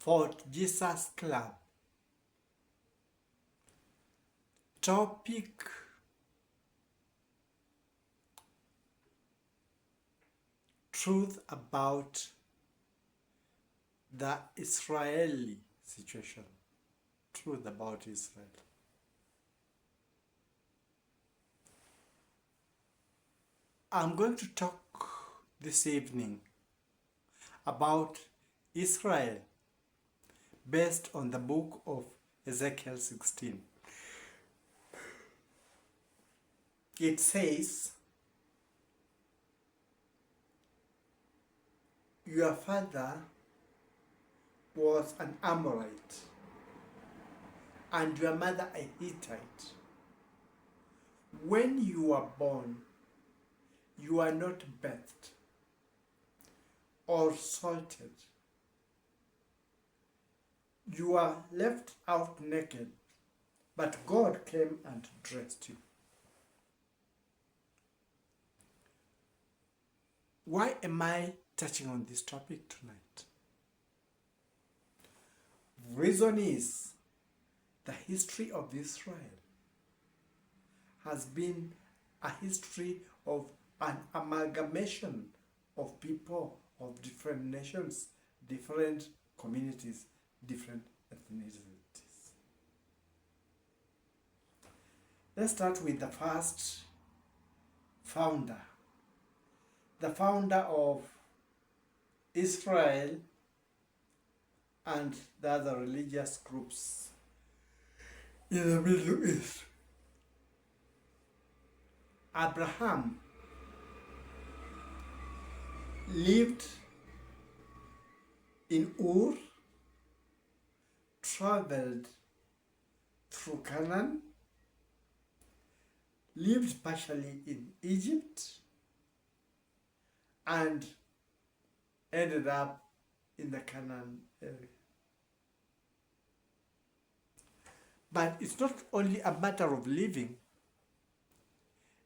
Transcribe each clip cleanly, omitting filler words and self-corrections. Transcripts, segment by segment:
Fort Jesus Club. Topic: truth about the Israeli situation. Truth about Israel. I'm going to talk this evening about Israel based on the book of Ezekiel 16. It says, your father was an Amorite and your mother a Hittite. When you were born, you are not bathed or salted. You are left out naked, but God came and dressed you. Why am I touching on this topic tonight? Reason is the history of Israel has been a history of an amalgamation of people of different nations, different communities, different ethnicities. Let's start with the first founder. The founder of Israel and the other religious groups in the Middle East. Abraham lived in Ur, traveled through Canaan, lived partially in Egypt, and ended up in the Canaan area. But it's not only a matter of living,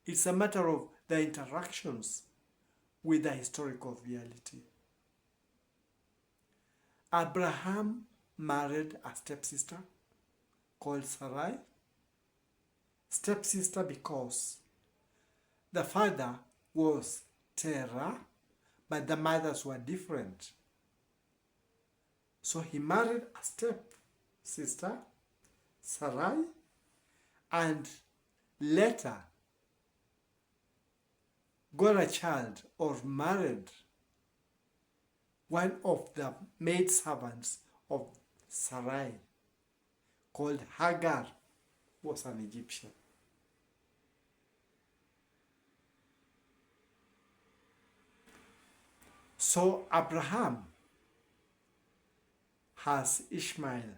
it's a matter of the interactions with the historical reality. Abraham married a stepsister called Sarai. Stepsister because the father was Terah, but the mothers were different. So he married a stepsister, Sarai, and later got a child or married one of the maidservants of Sarai called Hagar, who was an Egyptian. So Abraham has Ishmael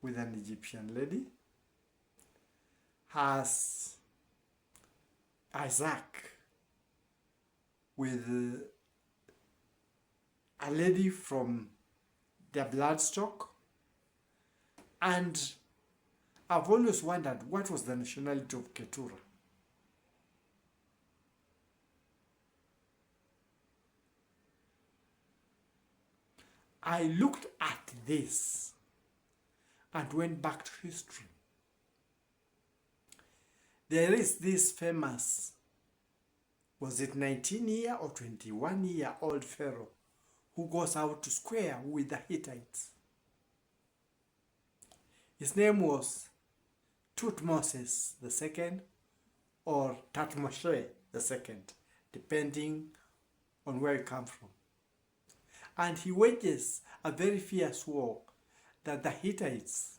with an Egyptian lady, has Isaac with a lady from their bloodstock, and I've always wondered what was the nationality of Keturah. I looked at this and went back to history. There is this famous, was it 19-year or 21-year-old Pharaoh who goes out to square with the Hittites. His name was Tutmosis II or Tatmoshe II, depending on where you come from. And he wages a very fierce war that the Hittites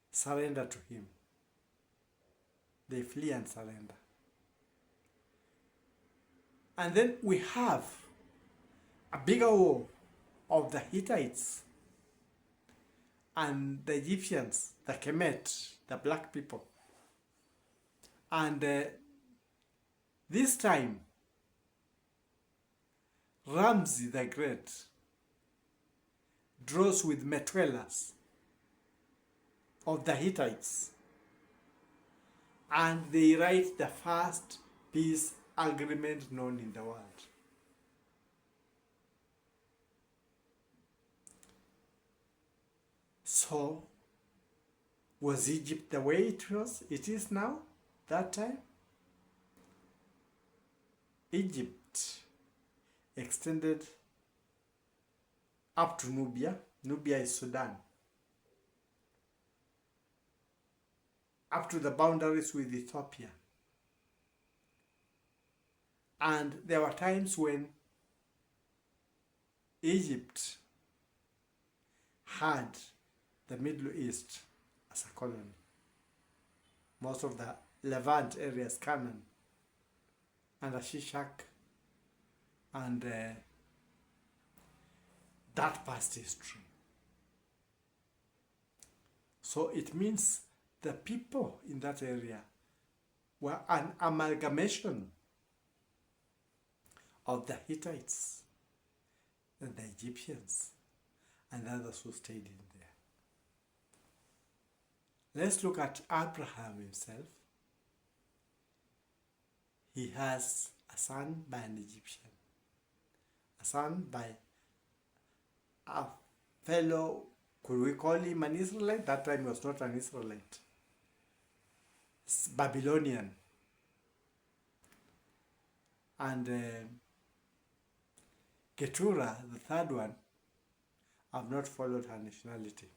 surrender to him. They flee and surrender. And then we have a bigger war of the Hittites and the Egyptians, the Kemet, the black people. And this time, Ramses the Great draws with Methuelah of the Hittites, and they write the first peace agreement known in the world. So, was Egypt the way it is now, that time? Egypt extended up to Nubia. Nubia is Sudan. Up to the boundaries with Ethiopia. And there were times when Egypt had the Middle East as a colony. Most of the Levant areas, Canaan, and Shishak, and that past history. So it means the people in that area were an amalgamation of the Hittites and the Egyptians and others who stayed in there. Let's look at Abraham himself. He has a son by an Egyptian, a son by a fellow, could we call him an Israelite? That time he was not an Israelite. It's Babylonian. And Keturah, the third one, have not followed her nationality.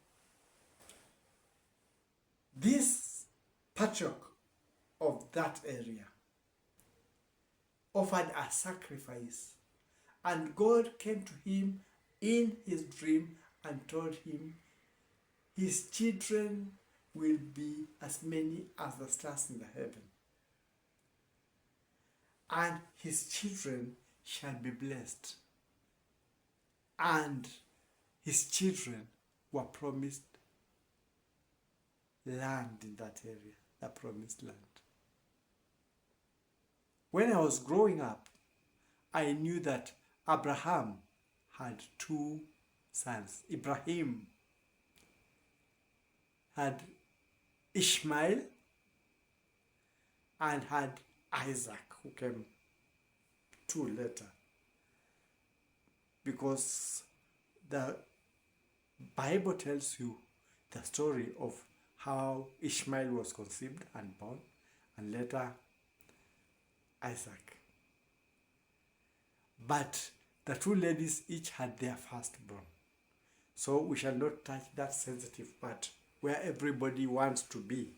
This patriarch of that area offered a sacrifice, and God came to him in his dream and told him his children will be as many as the stars in the heaven, and his children shall be blessed. And his children were promised land in that area, the promised land. When I was growing up, I knew that Abraham had two sons. Ibrahim had Ishmael and had Isaac, who came two later. Because the Bible tells you the story of how Ishmael was conceived and born, and later Isaac. But the two ladies each had their firstborn. So we shall not touch that sensitive part where everybody wants to be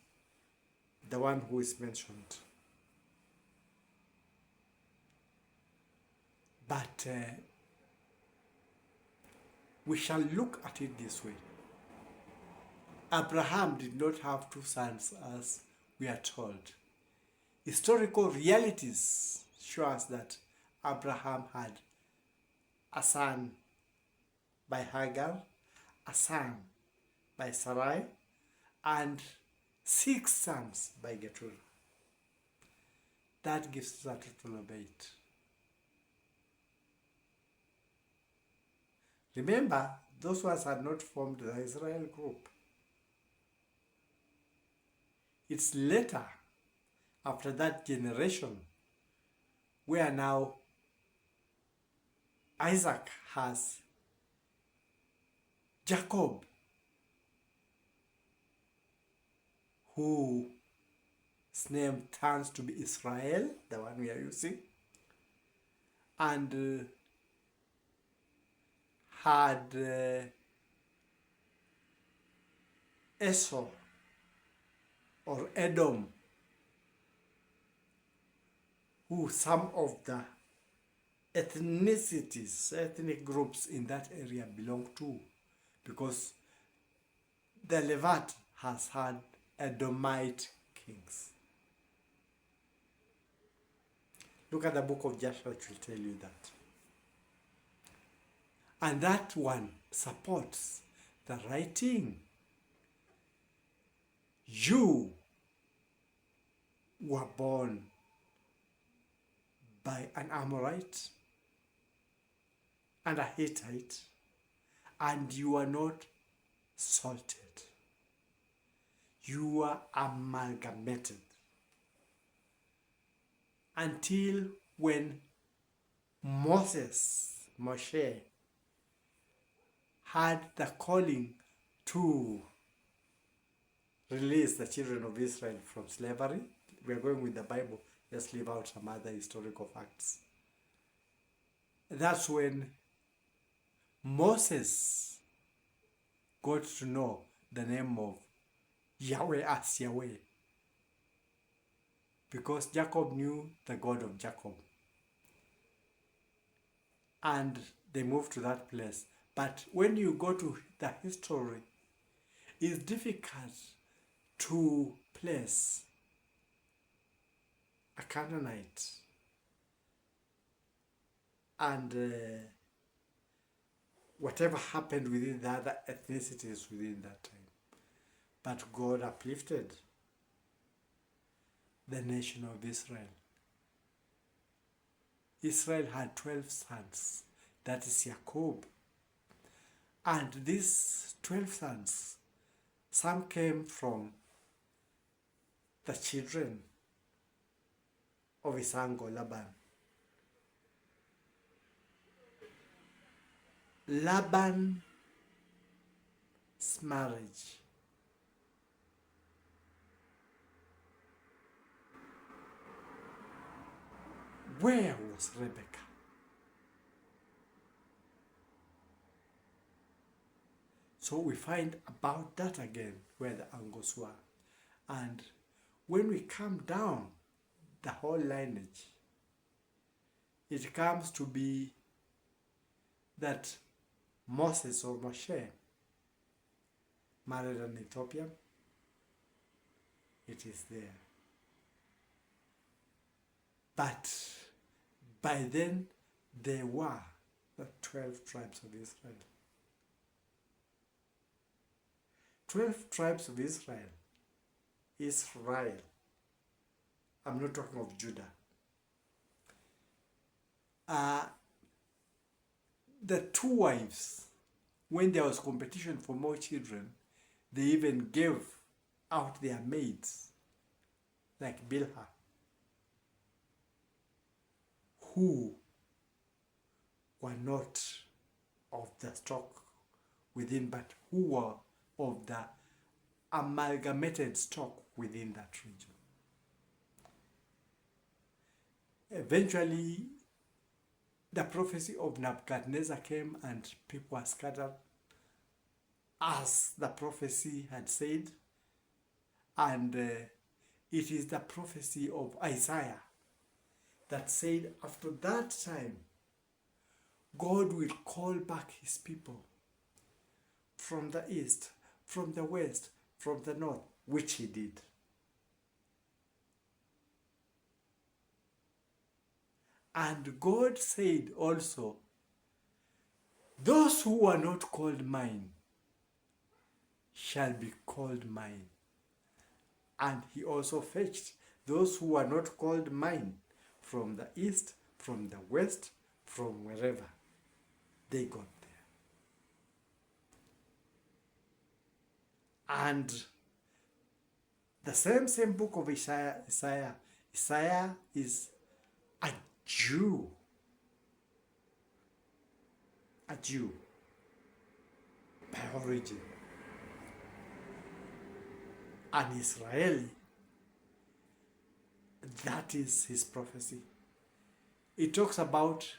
the one who is mentioned. But we shall look at it this way. Abraham did not have two sons, as we are told. Historical realities show us that Abraham had a son by Hagar, a son by Sarai, and 6 sons by Keturah. That gives us a total of 8. Remember, those ones had not formed the Israel group. It's later, after that generation, where now Isaac has Jacob, whose name turns to be Israel, the one we are using, and had Esau or Edom, who some of the ethnic groups in that area belong to, because the Levant has had Edomite kings. Look at the book of Joshua, it will tell you that. And that one supports the writing. You were born by an Amorite and a Hittite, and you are not salted. You are amalgamated until when Moshe, had the calling to release the children of Israel from slavery. We are going with the Bible. Let's leave out some other historical facts. That's when Moses got to know the name of Yahweh as Yahweh, because Jacob knew the God of Jacob. And they moved to that place. But when you go to the history, it's difficult to place a Canaanite and whatever happened within the other ethnicities within that time. But God uplifted the nation of Israel. Israel had 12 sons, that is Jacob. And these 12 sons, some came from the children of his uncle Laban. Laban's marriage where was Rebecca? So we find about that again, where the angles were. And when we come down the whole lineage, it comes to be that Moses or Moshe married an Ethiopian. It is there. But by then, there were the 12 tribes of Israel. 12 tribes of Israel. Israel. I'm not talking of Judah. The two wives, when there was competition for more children, they even gave out their maids, like Bilhah, who were not of the stock within, but who were of the amalgamated stock within that region. Eventually, the prophecy of Nebuchadnezzar came and people were scattered, as the prophecy had said. And it is the prophecy of Isaiah that said after that time, God will call back his people from the east, from the west, from the north, which he did. And God said also, those who are not called mine shall be called mine. And he also fetched those who are not called mine from the east, from the west, from wherever they got there. And the same book of Isaiah is a Jew by origin, an Israeli. That is his prophecy. It talks about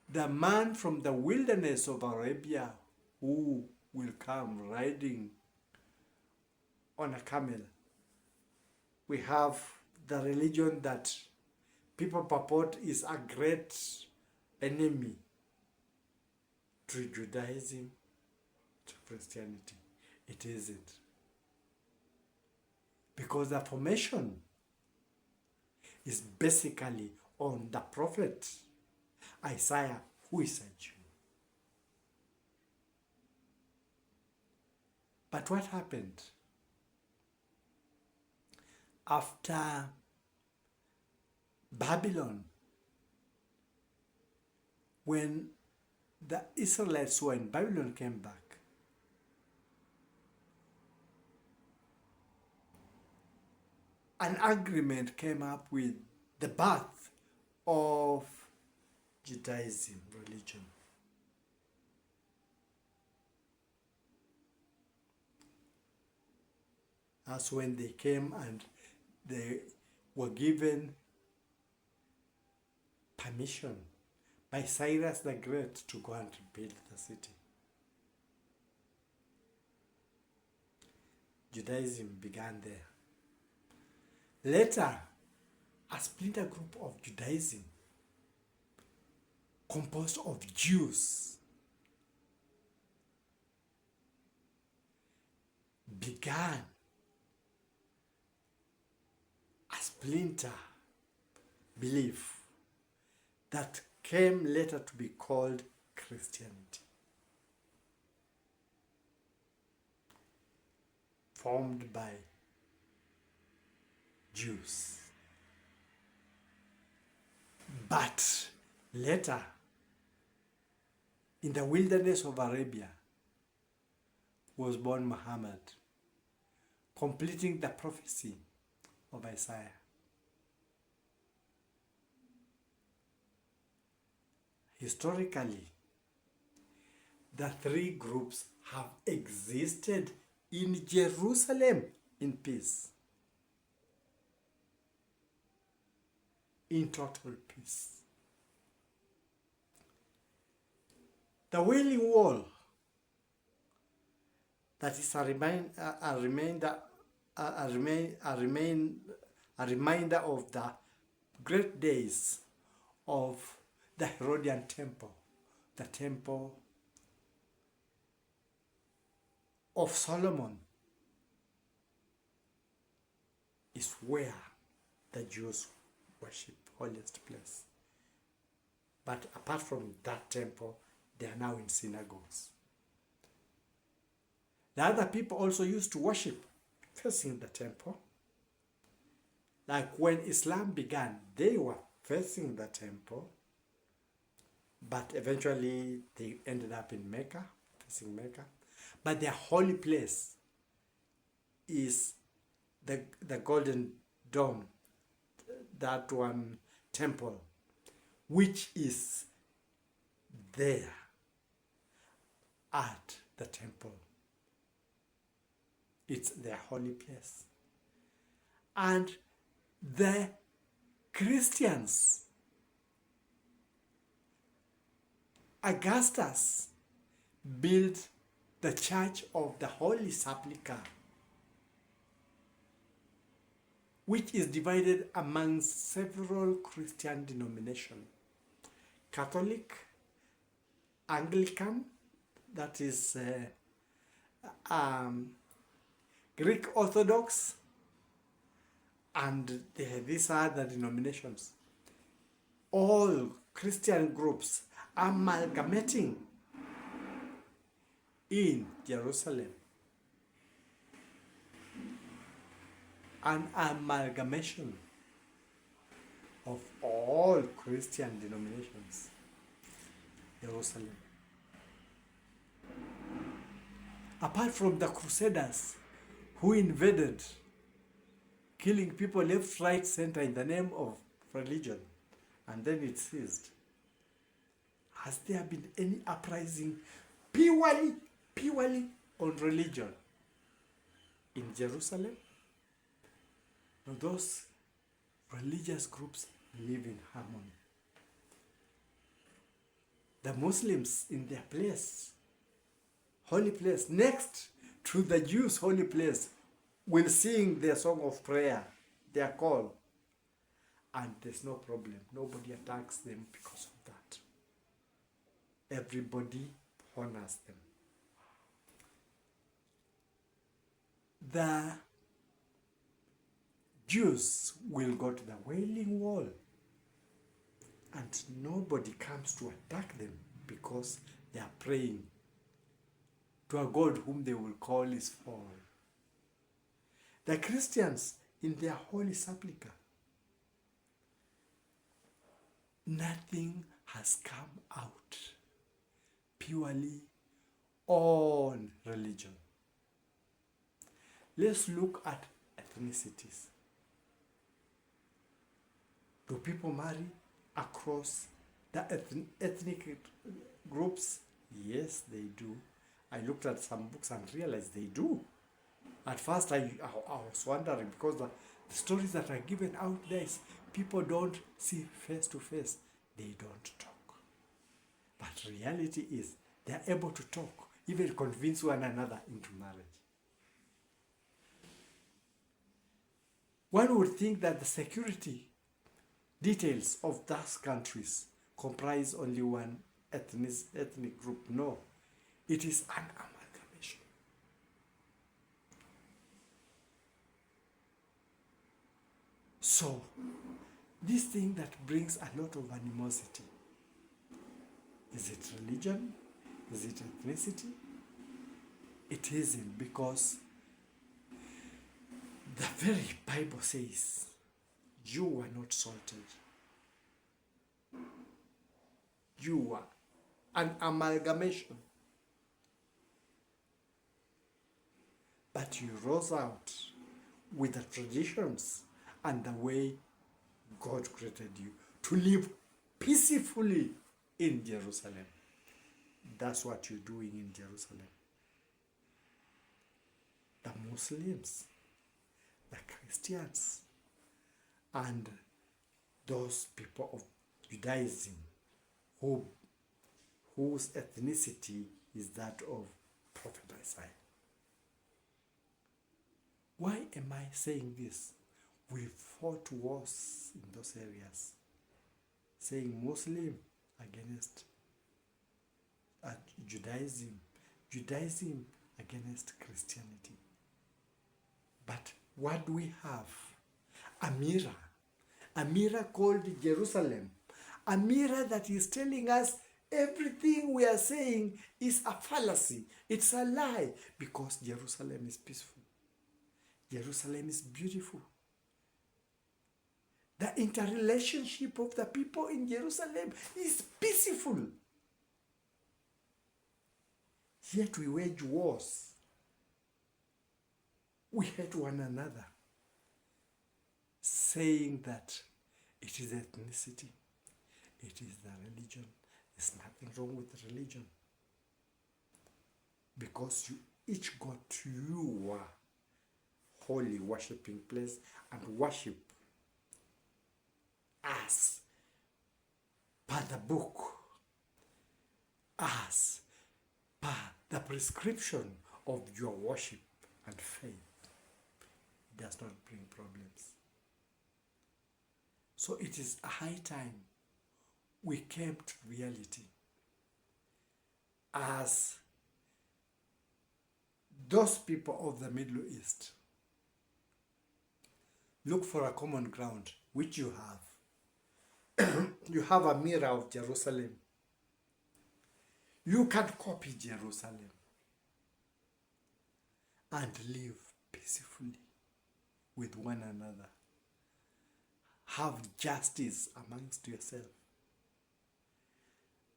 the man from the wilderness of Arabia who will come riding on a camel. We have the religion that people purport is a great enemy to Judaism, to Christianity. It isn't. Because the formation is basically on the prophet Isaiah, who is a Jew. But what happened? After Babylon, when the Israelites who were in Babylon came back, an agreement came up with the birth of Judaism religion. That's when they came and they were given permission by Cyrus the Great to go and rebuild the city. Judaism began there. Later, a splinter group of Judaism composed of Jews began a splinter belief that came later to be called Christianity, formed by Jews. But later, in the wilderness of Arabia, was born Muhammad, completing the prophecy of Isaiah. Historically, the three groups have existed in Jerusalem in peace, in total peace. The Wailing Wall, that is a reminder of the great days of the Herodian temple, the temple of Solomon, is where the Jews worship, holiest place. But apart from that temple, they are now in synagogues. The other people also used to worship facing the temple. Like when Islam began, they were facing the temple, but eventually they ended up in Mecca, facing Mecca. But their holy place is the Golden Dome, that one temple, which is there at the temple. It's their holy place. And the Christians, Augustus built the Church of the Holy Sepulchre, which is divided among several Christian denominations. Catholic, Anglican, that is Greek Orthodox, and these other denominations. All Christian groups amalgamating in Jerusalem. An amalgamation of all Christian denominations. Jerusalem. Apart from the Crusaders who invaded, killing people left, right, center in the name of religion, and then it ceased. Has there been any uprising purely on religion in Jerusalem? No, those religious groups live in harmony. The Muslims in their place, holy place, next to the Jews' holy place, will sing their song of prayer, their call, and there's no problem. Nobody attacks them because of that. Everybody honors them. The Jews will go to the Wailing Wall, and nobody comes to attack them because they are praying to a God whom they will call his fall. The Christians in their holy sepulchre, nothing has come out purely on religion. Let's look at ethnicities. Do people marry across the ethnic groups? Yes, they do. I looked at some books and realized they do. At first, I was wondering because the stories that are given out there is people don't see face to face, they don't talk. But reality is they are able to talk, even convince one another into marriage. One would think that the security details of those countries comprise only one ethnic group. No, it is an amalgamation. So, this thing that brings a lot of animosity, is it religion? Is it ethnicity? It isn't, because the very Bible says you were not salted. You were an amalgamation. But you rose out with the traditions and the way God created you to live peacefully in Jerusalem. That's what you're doing in Jerusalem. The Muslims, the Christians, and those people of Judaism whose ethnicity is that of Prophet Isaiah. Why am I saying this? We fought wars in those areas, saying Muslim against Judaism, Judaism against Christianity. But what do we have? A mirror called Jerusalem, a mirror that is telling us everything we are saying is a fallacy, it's a lie, because Jerusalem is peaceful. Jerusalem is beautiful. The interrelationship of the people in Jerusalem is peaceful. Yet we wage wars. We hate one another, saying that it is ethnicity, it is the religion. There's nothing wrong with the religion, because you each got your holy worshipping place and worship as per the book, as per the prescription of your worship and faith. It does not bring problems. So it is a high time we came to reality as those people of the Middle East. Look for a common ground, which you have. You have a mirror of Jerusalem. You can copy Jerusalem and live peacefully with one another. Have justice amongst yourself.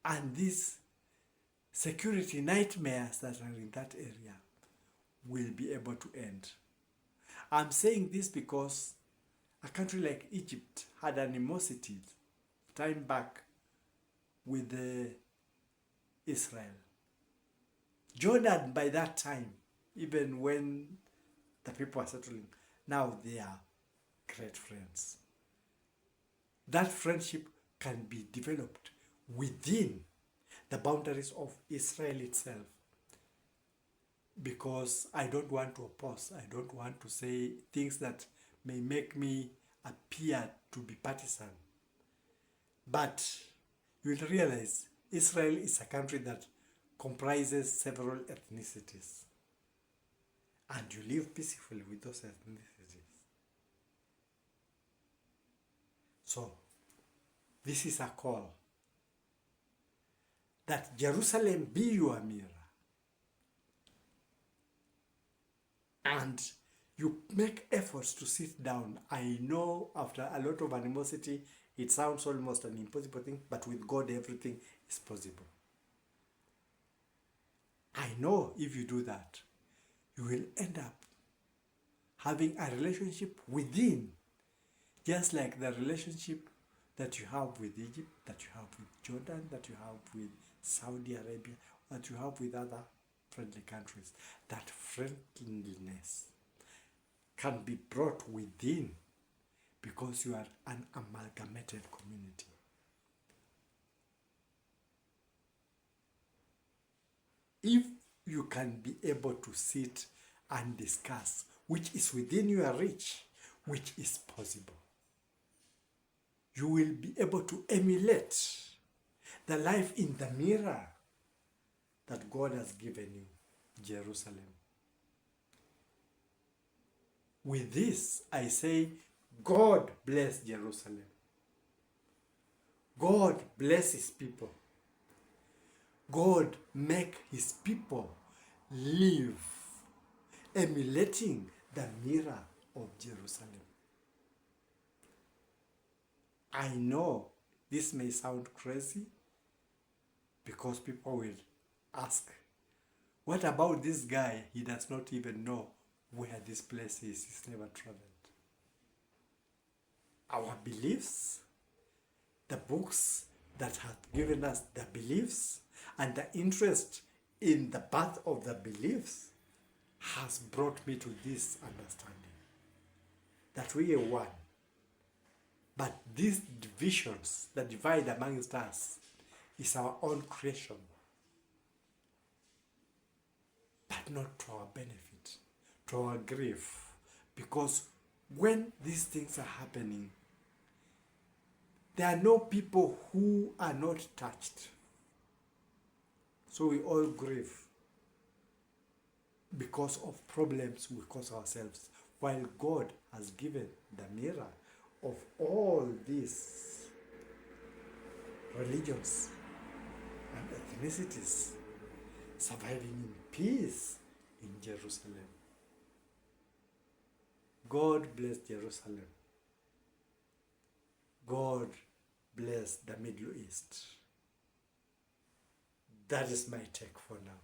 And these security nightmares that are in that area will be able to end. I'm saying this because a country like Egypt had animosity time back with Israel. Jordan, by that time, even when the people are settling, now they are great friends. That friendship can be developed within the boundaries of Israel itself. Because I don't want to oppose, I don't want to say things that may make me appear to be partisan. But you will realize Israel is a country that comprises several ethnicities. And you live peacefully with those ethnicities. So, this is a call that Jerusalem be your mirror. And you make efforts to sit down. I know after a lot of animosity, it sounds almost an impossible thing, but with God, everything is possible. I know if you do that, you will end up having a relationship within, just like the relationship that you have with Egypt, that you have with Jordan, that you have with Saudi Arabia, that you have with other friendly countries. That friendliness can be brought within because you are an amalgamated community. If you can be able to sit and discuss which is within your reach, which is possible, you will be able to emulate the life in the mirror that God has given you, Jerusalem. With this, I say, God bless Jerusalem. God bless his people. God make his people live emulating the mirror of Jerusalem. I know this may sound crazy because people will ask, what about this guy? He does not even know where this place is. He's never traveled. Our beliefs, the books that have given us the beliefs and the interest in the path of the beliefs has brought me to this understanding that we are one. But these divisions, the divide amongst us, is our own creation, but not to our benefit, to our grief. Because when these things are happening, there are no people who are not touched. So we all grieve because of problems we cause ourselves, while God has given the mirror of all these religions and ethnicities surviving in peace in Jerusalem. God bless Jerusalem. God bless the Middle East. That is my take for now.